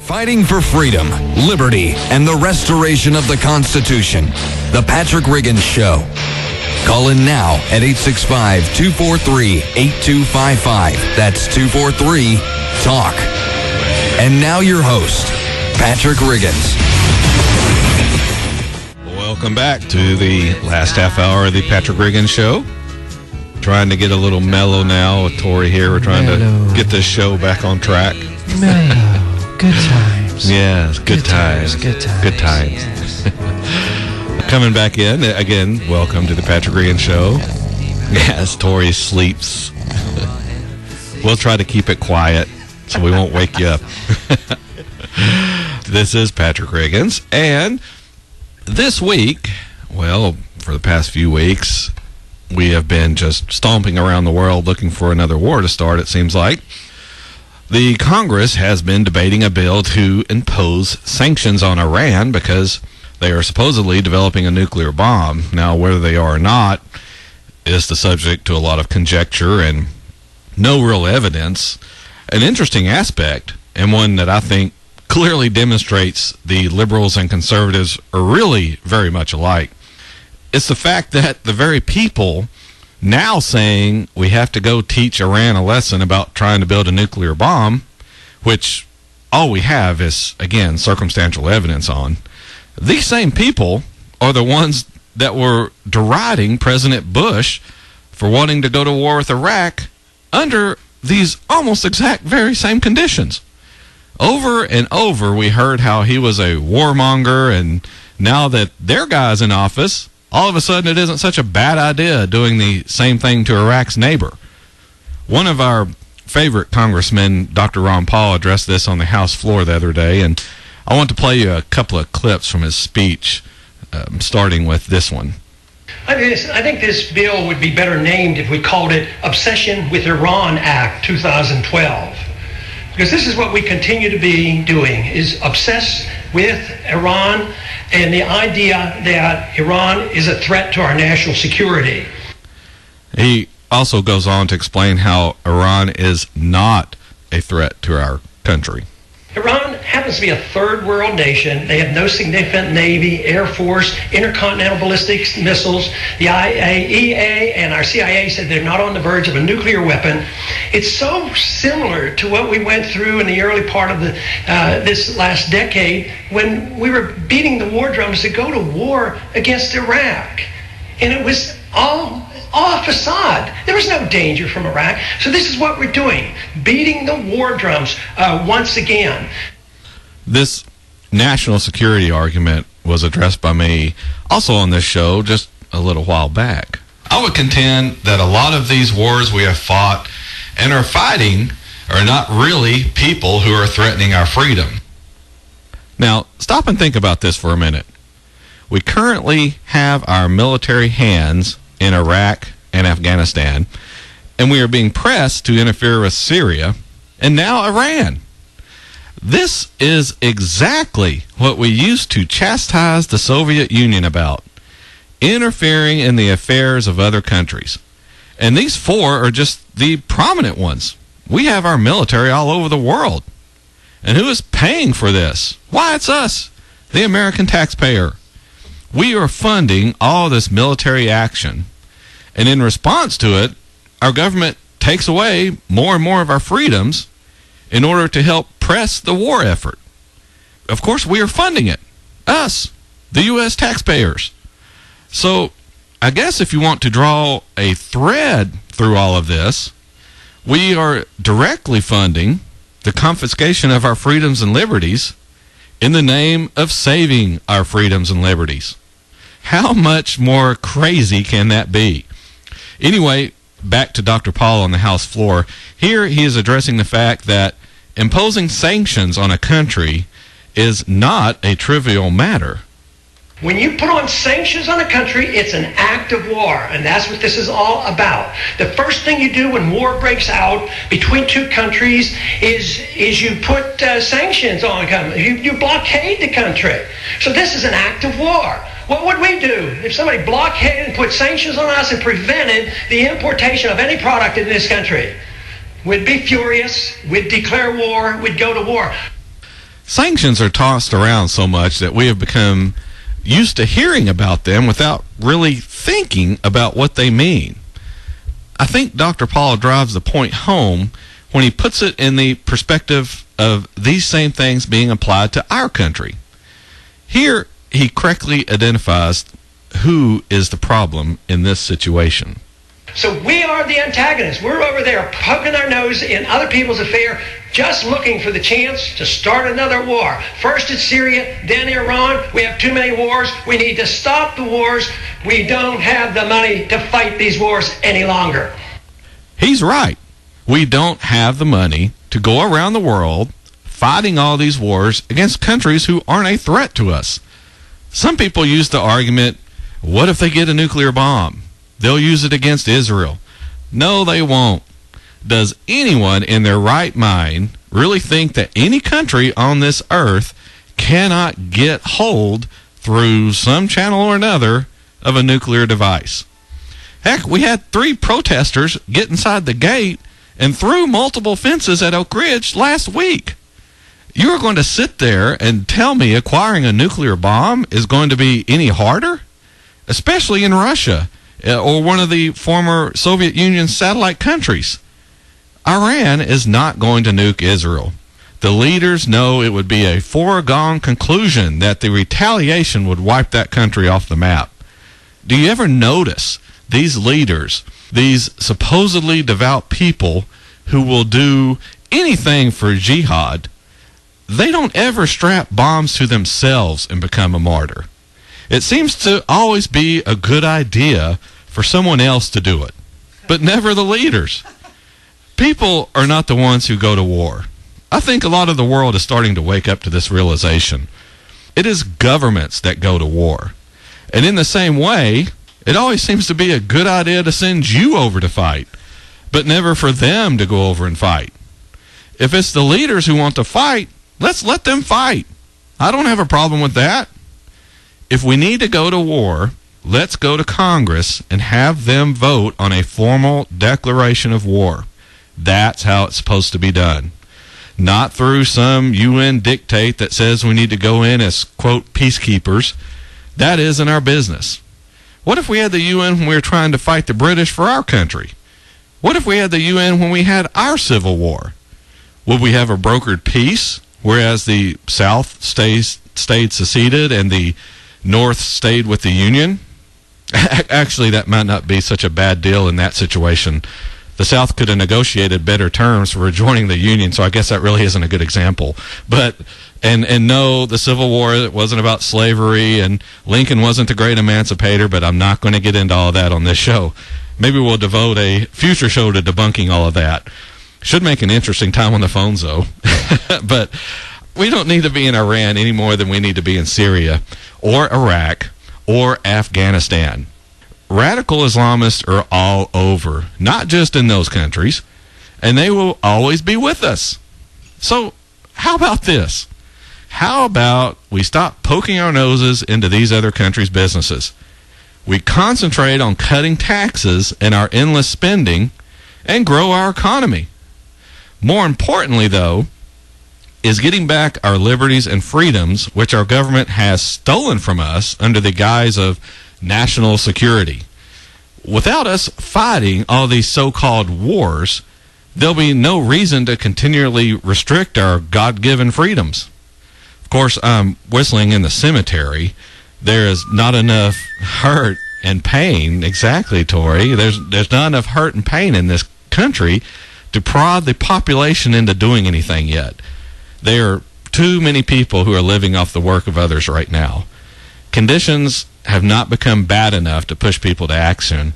Fighting for freedom, liberty, and the restoration of the Constitution. The Patrick Riggins Show. Call in now at 865-243-8255. That's 243-TALK. And now your host, Patrick Riggins. Welcome back to the last half hour of the Patrick Riggins Show. Trying to get a little mellow now with Tori here. We're trying to get this show back on track. Mellow. Good times. Yes, good times. Good times. Coming back in, again, welcome to the Patrick Riggins Show. Yes, Tori sleeps. We'll try to keep it quiet so we won't wake you up. This is Patrick Riggins, and this week, well, for the past few weeks, we have been just stomping around the world looking for another war to start, it seems like. The Congress has been debating a bill to impose sanctions on Iran because they are supposedly developing a nuclear bomb. Now, whether they are or not is the subject to a lot of conjecture and no real evidence. An interesting aspect, and one that I think clearly demonstrates the liberals and conservatives are really very much alike, it's the fact that the very people now saying we have to go teach Iran a lesson about trying to build a nuclear bomb, which all we have is, again, circumstantial evidence on. These same people are the ones that were deriding President Bush for wanting to go to war with Iraq under these almost exact very same conditions. Over and over we heard how he was a warmonger, and now that their guy's in office, all of a sudden it isn't such a bad idea doing the same thing to Iraq's neighbor. One of our favorite congressmen, Dr. Ron Paul, addressed this on the House floor the other day, and I want to play you a couple of clips from his speech, starting with this one. I think this bill would be better named if we called it Obsession with Iran Act 2012. Because this is what we continue to be doing, is obsessed with Iran and the idea that Iran is a threat to our national security. He also goes on to explain how Iran is not a threat to our country. Iran happens to be a third world nation. They have no significant Navy, Air Force, intercontinental ballistic missiles. The IAEA and our CIA said they're not on the verge of a nuclear weapon. It's so similar to what we went through in the early part of this last decade when we were beating the war drums to go to war against Iraq. And it was all facade. There was no danger from Iraq. So this is what we're doing, beating the war drums once again. This national security argument was addressed by me also on this show just a little while back. I would contend that a lot of these wars we have fought and are fighting are not really people who are threatening our freedom. Now, stop and think about this for a minute. We currently have our military hands in Iraq and Afghanistan, and we are being pressed to interfere with Syria and now Iran. This is exactly what we used to chastise the Soviet Union about, interfering in the affairs of other countries. And these four are just the prominent ones. We have our military all over the world. And who is paying for this? Why, it's us, the American taxpayer. We are funding all this military action. And in response to it, our government takes away more and more of our freedoms in order to help press the war effort. Of course, we are funding it. Us, the U.S. taxpayers. So, I guess if you want to draw a thread through all of this, we are directly funding the confiscation of our freedoms and liberties in the name of saving our freedoms and liberties. How much more crazy can that be? Anyway, back to Dr. Paul on the House floor. Here he is addressing the fact that imposing sanctions on a country is not a trivial matter. When you put on sanctions on a country, it's an act of war, and that's what this is all about. The first thing you do when war breaks out between two countries is you put sanctions on a country. You blockade the country. So this is an act of war. What would we do if somebody blockaded and put sanctions on us and prevented the importation of any product in this country? We'd be furious. We'd declare war. We'd go to war. Sanctions are tossed around so much that we have become used to hearing about them without really thinking about what they mean. I think Dr. Paul drives the point home when he puts it in the perspective of these same things being applied to our country. Here, he correctly identifies who is the problem in this situation. So we are the antagonists. We're over there poking our nose in other people's affair, just looking for the chance to start another war. First it's Syria, then Iran. We have too many wars. We need to stop the wars. We don't have the money to fight these wars any longer. He's right. We don't have the money to go around the world fighting all these wars against countries who aren't a threat to us. Some people use the argument, what if they get a nuclear bomb? They'll use it against Israel. No, they won't. Does anyone in their right mind really think that any country on this earth cannot get hold through some channel or another of a nuclear device? Heck, we had 3 protesters get inside the gate and through multiple fences at Oak Ridge last week. You are going to sit there and tell me acquiring a nuclear bomb is going to be any harder? Especially in Russia or one of the former Soviet Union satellite countries. Iran is not going to nuke Israel. The leaders know it would be a foregone conclusion that the retaliation would wipe that country off the map. Do you ever notice these leaders, these supposedly devout people who will do anything for jihad, they don't ever strap bombs to themselves and become a martyr. It seems to always be a good idea for someone else to do it, but never the leaders. People are not the ones who go to war. I think a lot of the world is starting to wake up to this realization. It is governments that go to war. And in the same way, it always seems to be a good idea to send you over to fight, but never for them to go over and fight. If it's the leaders who want to fight, let's let them fight. I don't have a problem with that. If we need to go to war, let's go to Congress and have them vote on a formal declaration of war. That's how it's supposed to be done. Not through some UN dictate that says we need to go in as, quote, peacekeepers. That isn't our business. What if we had the UN when we were trying to fight the British for our country? What if we had the UN when we had our Civil War? Would we have a brokered peace, whereas the South stayed seceded and the North stayed with the Union? Actually, that might not be such a bad deal in that situation. The South could have negotiated better terms for joining the Union, so I guess that really isn't a good example. But and no, the Civil War, it wasn't about slavery, and Lincoln wasn't the great emancipator, but I'm not going to get into all that on this show. Maybe we'll devote a future show to debunking all of that. Should make an interesting time on the phones, though. But we don't need to be in Iran any more than we need to be in Syria or Iraq or Afghanistan. Radical Islamists are all over, not just in those countries, and they will always be with us. So how about this? How about we stop poking our noses into these other countries' businesses? We concentrate on cutting taxes and our endless spending and grow our economy. More importantly, though, is getting back our liberties and freedoms, which our government has stolen from us under the guise of national security. Without us fighting all these so-called wars, there'll be no reason to continually restrict our God-given freedoms. Of course, I'm whistling in the cemetery. There is not enough hurt and pain. Exactly, Tori. There's not enough hurt and pain in this country to prod the population into doing anything yet. There are too many people who are living off the work of others right now. Conditions have not become bad enough to push people to action,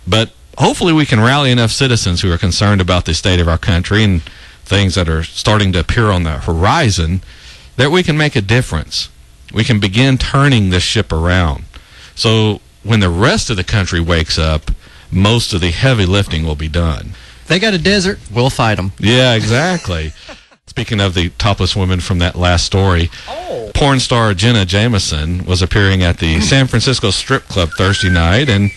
but hopefully we can rally enough citizens who are concerned about the state of our country and things that are starting to appear on the horizon that we can make a difference. We can begin turning this ship around. So when the rest of the country wakes up, most of the heavy lifting will be done. They got a desert, we'll fight them. Yeah, exactly. Speaking of the topless women from that last story, porn star Jenna Jameson was appearing at the San Francisco Strip Club Thursday night and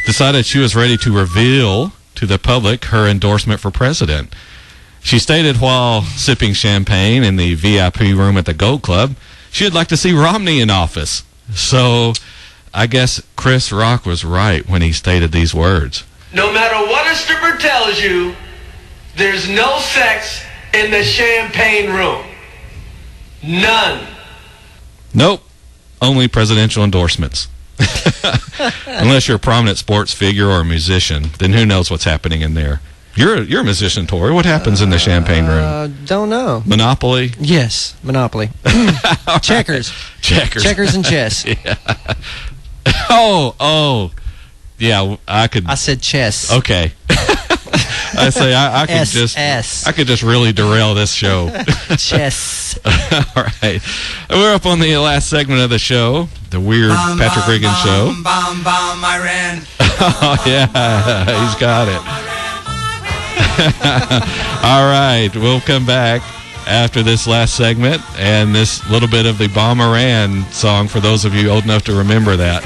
decided she was ready to reveal to the public her endorsement for president. She stated while sipping champagne in the VIP room at the Gold Club, she'd like to see Romney in office. So I guess Chris Rock was right when he stated these words. No matter what a stripper tells you, there's no sex in the champagne room. None. Nope. Only presidential endorsements. Unless you're a prominent sports figure or a musician, then who knows what's happening in there. You're a musician, Tori. What happens in the champagne room? Don't know. Monopoly? Yes, Monopoly. Checkers. Checkers and chess. Yeah. Oh. Yeah, I could. I said chess. Okay. I say I could I could just really derail this show. Chess. All right. We're up on the last segment of the show, the weird Patrick Regan show. I ran. Oh, yeah. He's got it. All right. We'll come back after this last segment and this little bit of the Bomb Iran song for those of you old enough to remember that.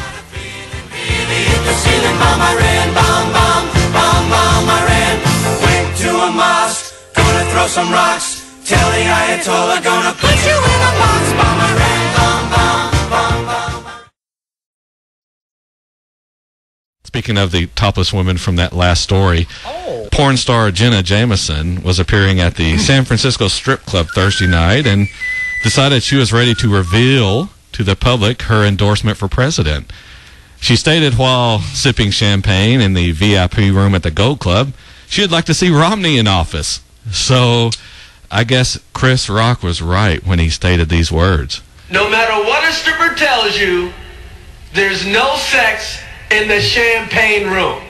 Throw some rocks, tell the Ayatollah, gonna put you in a box, bomb Iran, bomb, bomb, bomb, bomb, bomb. Speaking of the topless woman from that last story, porn star Jenna Jameson was appearing at the San Francisco strip club Thursday night and decided she was ready to reveal to the public her endorsement for president. She stated while sipping champagne in the VIP room at the Gold Club, she'd like to see Romney in office. So I guess Chris Rock was right when he stated these words. No matter what a stripper tells you, there's no sex in the champagne room.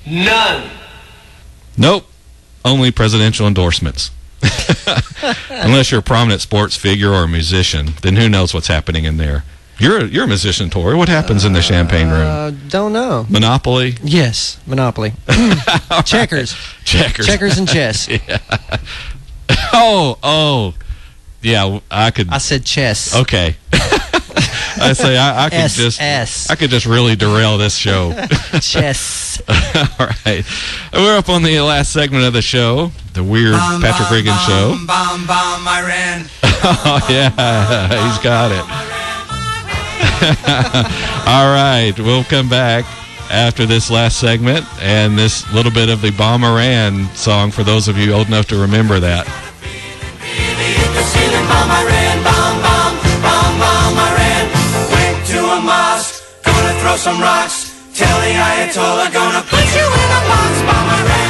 None. Nope. Only presidential endorsements. Unless you're a prominent sports figure or a musician, then who knows what's happening in there. You're a musician, Tori. What happens in the champagne room? Don't know. Monopoly? Yes, Monopoly. Checkers. Checkers and chess. Yeah. Oh. Yeah, I could. I said chess. Okay. I say I could just really derail this show. Chess. All right. We're up on the last segment of the show, the weird Patrick Regan show. I ran. Oh, yeah. He's got it. All right. We'll come back after this last segment and this little bit of the Bomb Iran song for those of you old enough to remember that. Bomb Iran, bomb, bomb, bomb, bomb Iran. Went to a mosque, gonna throw some rocks. Tell the Ayatollah, gonna put you in a box, bomb Iran.